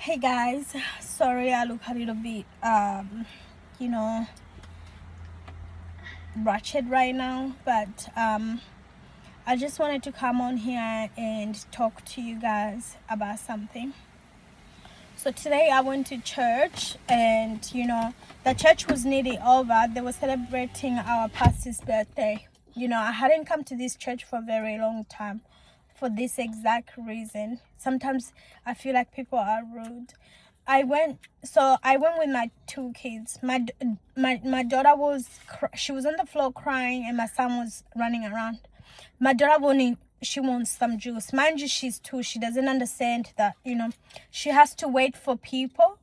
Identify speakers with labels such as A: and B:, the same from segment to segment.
A: Hey guys, sorry I look a little bit you know wretched right now, but I just wanted to come on here and talk to you guys about something. So today I went to church, and the church was nearly over. They were celebrating our pastor's birthday. I hadn't come to this church for a very long time for this exact reason. Sometimes I feel like people are rude. I went with my two kids. My daughter she was on the floor crying, and my son was running around. My daughter she wants some juice. Mind you, she's two. She doesn't understand that, she has to wait for people.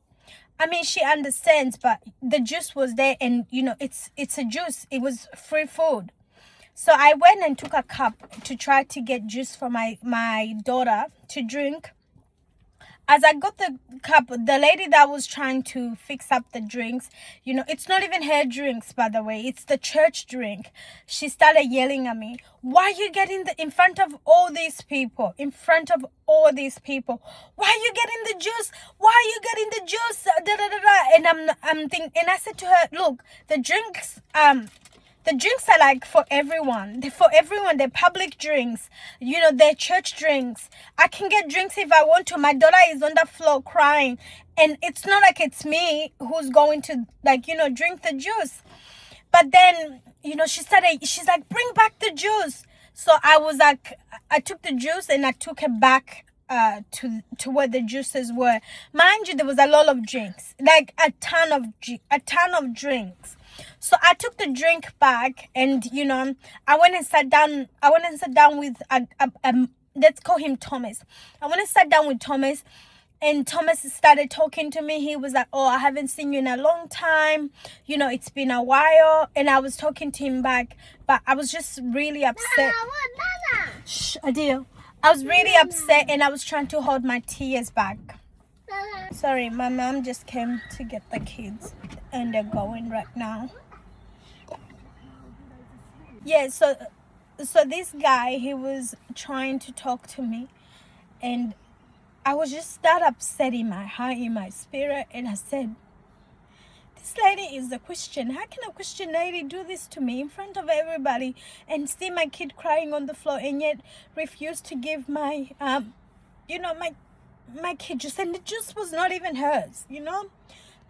A: I mean, she understands, but the juice was there, and it's a juice. It was free food. So I went and took a cup to try to get juice for my daughter to drink. As I got the cup, the lady that was trying to fix up the drinks, it's not even her drinks, by the way, it's the church drink. She started yelling at me, why are you getting in front of all these people? In front of all these people. Why are you getting the juice? Why are you getting the juice? Da, da, da, da. And I'm thinking, and I said to her, look, the drinks are like for everyone. They're for everyone. They're public drinks. They're church drinks. I can get drinks if I want to. My daughter is on the floor crying. And it's not like it's me who's going to, drink the juice. But then, she's like, bring back the juice. So I was like, I took the juice and I took it back to where the juices were. Mind you, there was a lot of drinks. Like a ton of drinks. So I took the drink back, and I went and sat down. With let's call him Thomas. I went and sat down with Thomas, and Thomas started talking to me. He was like, "Oh, I haven't seen you in a long time. It's been a while." And I was talking to him back, but I was just really upset. Shh, Adil. I was really upset, and I was trying to hold my tears back. Sorry, my mom just came to get the kids, and they're going right now. Yeah, so this guy, he was trying to talk to me, and I was just that upset in my heart, in my spirit, and I said, this lady is a Christian. How can a Christian lady do this to me in front of everybody and see my kid crying on the floor, and yet refuse to give my my kid juice? And the juice was not even hers. There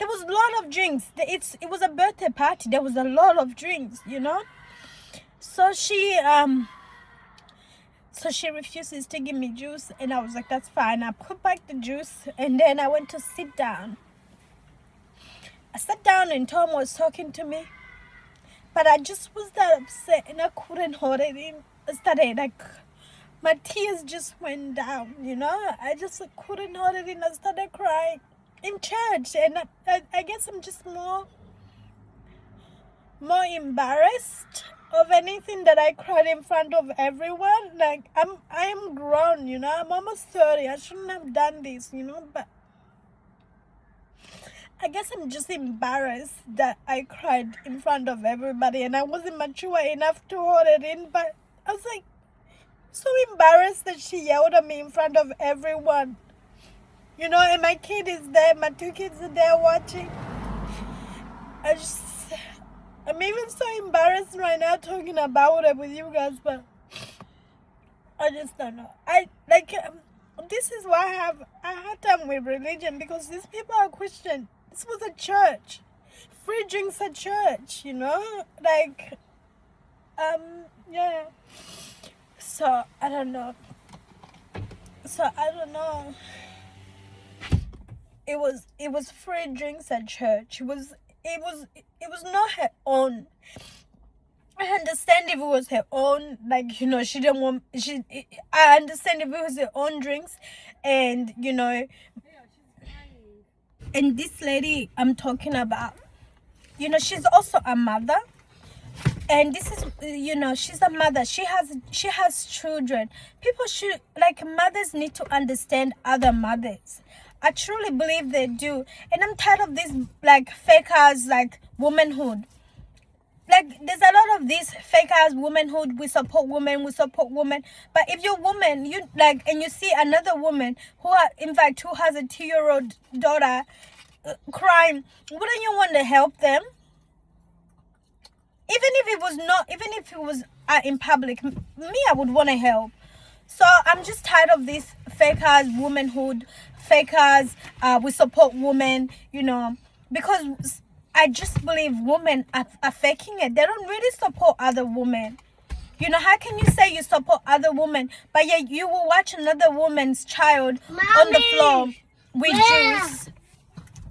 A: was a lot of drinks. It was a birthday party. There was a lot of drinks. So she refuses to give me juice, and I was like, that's fine. I put back the juice, and then I went to sit down. I sat down, and Tom was talking to me, but I just was that upset, and I couldn't hold it in. I started my tears just went down. I just couldn't hold it in. I started crying in church, and I guess I'm just more embarrassed of anything that I cried in front of everyone. I am grown, I'm almost 30. I shouldn't have done this, but I guess I'm just embarrassed that I cried in front of everybody, and I wasn't mature enough to hold it in. But I was like so embarrassed that she yelled at me in front of everyone, and my kid is there, my two kids are there watching. I'm even so embarrassed right now talking about it with you guys, but I just don't know. This is why I have a hard time with religion, because these people are Christian. This was a church. Free drinks at church, yeah. So I don't know. It was free drinks at church. It was not her own. I understand if it was her own, she didn't want, I understand if it was her own drinks, and, and this lady I'm talking about, she's also a mother, and this is, she's a mother. She has children. People should, mothers need to understand other mothers. I truly believe they do. And I'm tired of this, fake ass, womanhood. like there's a lot of this fake ass womanhood. We support women, but if you're woman, you like, and you see another woman who in fact who has a 2-year-old daughter crying, wouldn't you want to help them? Even if it was in public, me, I would want to help. So I'm just tired of this fake ass womanhood, fake ass we support women, because I just believe women are faking it. They don't really support other women. How can you say you support other women, but yet you will watch another woman's child on the floor with juice,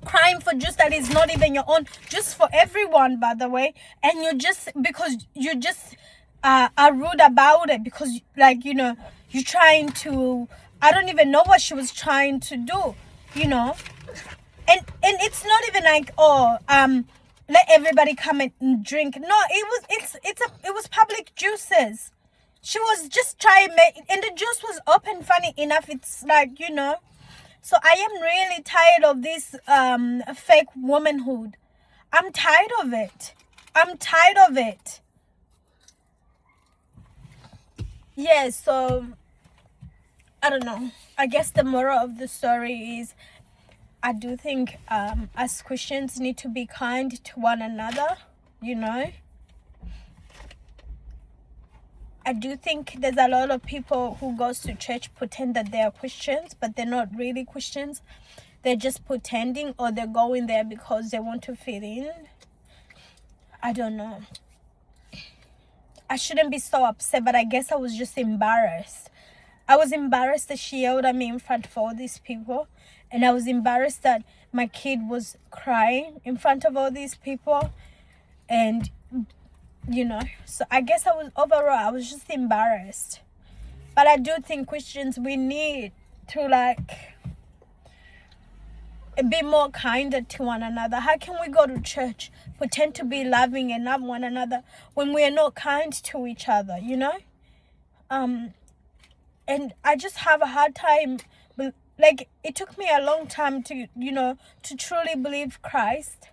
A: crying for juice that is not even your own, juice for everyone, by the way, and because you just are rude about it, because you're trying to, I don't even know what she was trying to do, and it's not even like, let everybody come and drink. No, it was public juices. She was just trying, and the juice was open. Funny enough, it's like, so I am really tired of this fake womanhood. I'm tired of it. Yeah, so I don't know. I guess the moral of the story is, I do think as Christians need to be kind to one another, I do think there's a lot of people who goes to church pretend that they are Christians, but they're not really Christians. They're just pretending, or they're going there because they want to fit in. I don't know. I shouldn't be so upset, but I guess I was just embarrassed. I was embarrassed that she yelled at me in front of all these people. And I was embarrassed that my kid was crying in front of all these people. And, so I guess I was just embarrassed. But I do think Christians, we need to, be more kinder to one another. How can we go to church, pretend to be loving and love one another when we are not kind to each other, And I just have a hard time. It took me a long time to, to truly believe Christ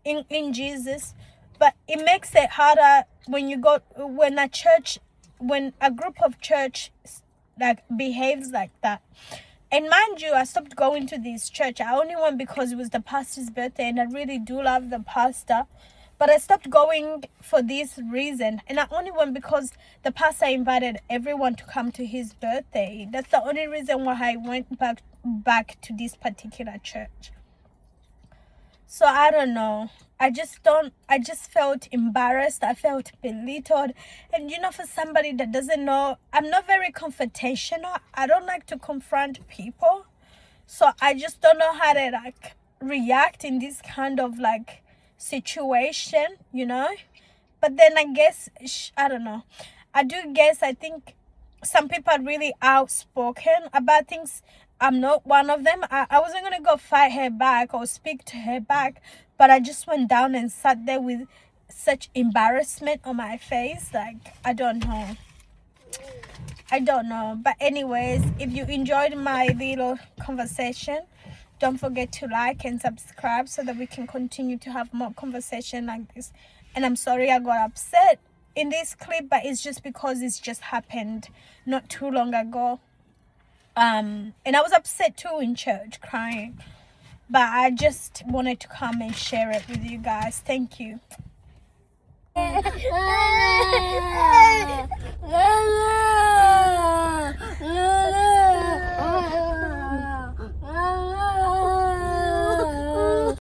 A: in Jesus. But it makes it harder when a group of church behaves like that. And mind you, I stopped going to this church. I only went because it was the pastor's birthday, and I really do love the pastor. But I stopped going for this reason. And I only went because the pastor invited everyone to come to his birthday. That's the only reason why I went back to this particular church. So I don't know. I just felt embarrassed. I felt belittled. And for somebody that doesn't know, I'm not very confrontational. I don't like to confront people. So I just don't know how to react in this kind of situation, But then I guess, I don't know. I think some people are really outspoken about things. I'm not one of them. I wasn't going to go fight her back or speak to her back, but I just went down and sat there with such embarrassment on my face. I don't know. But anyways, if you enjoyed my little conversation, don't forget to like and subscribe so that we can continue to have more conversation like this. And I'm sorry I got upset in this clip, but it's just because it's just happened not too long ago. And I was upset too in church, crying. But I just wanted to come and share it with you guys. Thank you.